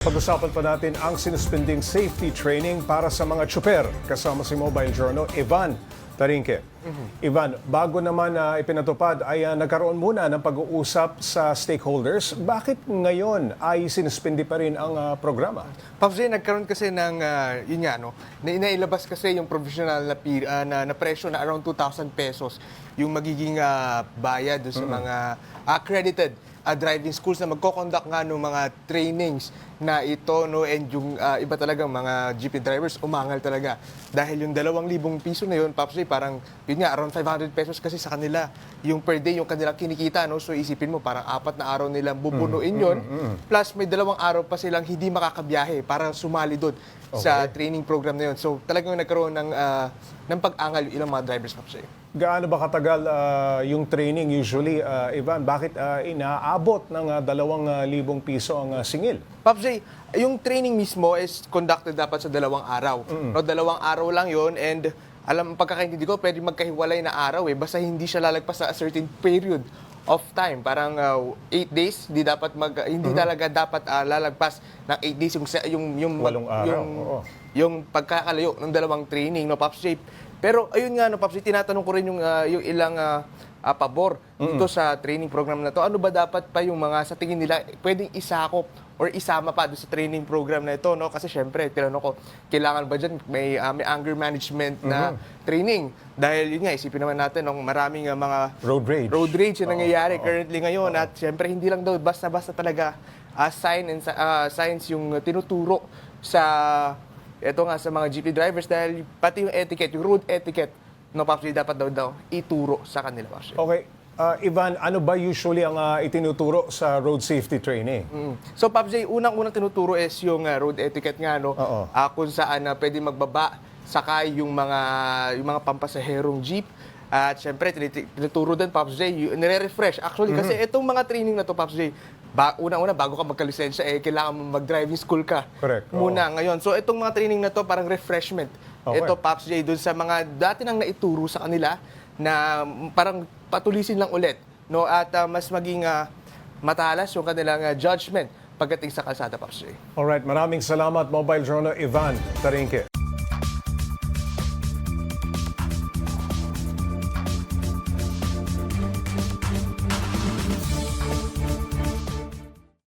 Pag-usapan pa natin ang sinuspending safety training para sa mga tsuper kasama si Mobile Journal, Ivan Tarinque. Ivan, bago naman ipinatupad ay nagkaroon muna ng pag-uusap sa stakeholders. Bakit ngayon ay sinuspindi pa rin ang programa? Pops J, nagkaroon kasi ng, yun nga, no, nailabas kasi yung provisional na presyo na around 2,000 pesos yung magiging bayad sa mga accredited driving schools na magko-conduct nga ng mga trainings na ito, no, and yung iba talagang mga jeepney drivers umangal talaga dahil yung 2,000 piso na yun, Pops J, parang yun nga around 500 pesos kasi sa kanila yung per day yung kanilang kinikita, no, so isipin mo parang 4 na araw nilang bubunuin yun plus may 2 araw pa silang hindi makakabiyahe para sumali doon sa training program na yun. So talagang nagkaroon ng pag-angal yung ilang mga drivers, Pops J. Gaano ba katagal yung training usually, Ivan? Bakit inaabot ng 2,000 piso ang singil? Pops J, yung training mismo is conducted dapat sa 2 araw. No, 2 araw lang yon, and alam, pagkakaintindi ko, pwede magkahiwalay na araw basta hindi siya lalagpas sa a certain period of time. Parang 8 days, hindi talaga dapat lalagpas ng 8 days yung 8 araw. yung pagkakalayo ng 2 training, no, Pops J. Pero ayun nga, no, Pops, tinatanong ko rin yung ilang pabor dito sa training program na to. Ano ba dapat pa yung mga sa tingin nila pwedeng isakop or isama pa doon sa training program na ito, no? Kasi syempre, tinanong ko, kailangan ba dyan may anger management na training? Dahil yun nga, isipin naman natin, no, maraming mga Road rage na nangyayari currently ngayon. At syempre, hindi lang daw basta-basta talaga science yung tinuturo sa ito nga sa mga jeepney drivers dahil pati yung etiquette, yung road etiquette, no, Pops, dapat daw ituro sa kanila, Pops. Okay. Ivan, ano ba usually ang itinuturo sa road safety training? So, Pops, unang-unang tinuturo is yung road etiquette nga, no? Kung saan pwede magbaba, sakay yung mga pampasaherong jeep. At syempre, tinuturo din, Pops, nire-refresh. Actually, kasi itong mga training na to, Pops, unang-una, bago ka magkalisensya, kailangan mo mag-driving school ka. Correct. Muna ngayon. So, itong mga training na to, parang refreshment. Okay. Ito, Pops, dun sa mga dati nang naituro sa kanila na parang patulisin lang ulit, no? At mas maging matalas yung kanilang judgment pagdating sa kalsada, Pops. Alright, maraming salamat, Mobile Journal, Ivan Tarinque.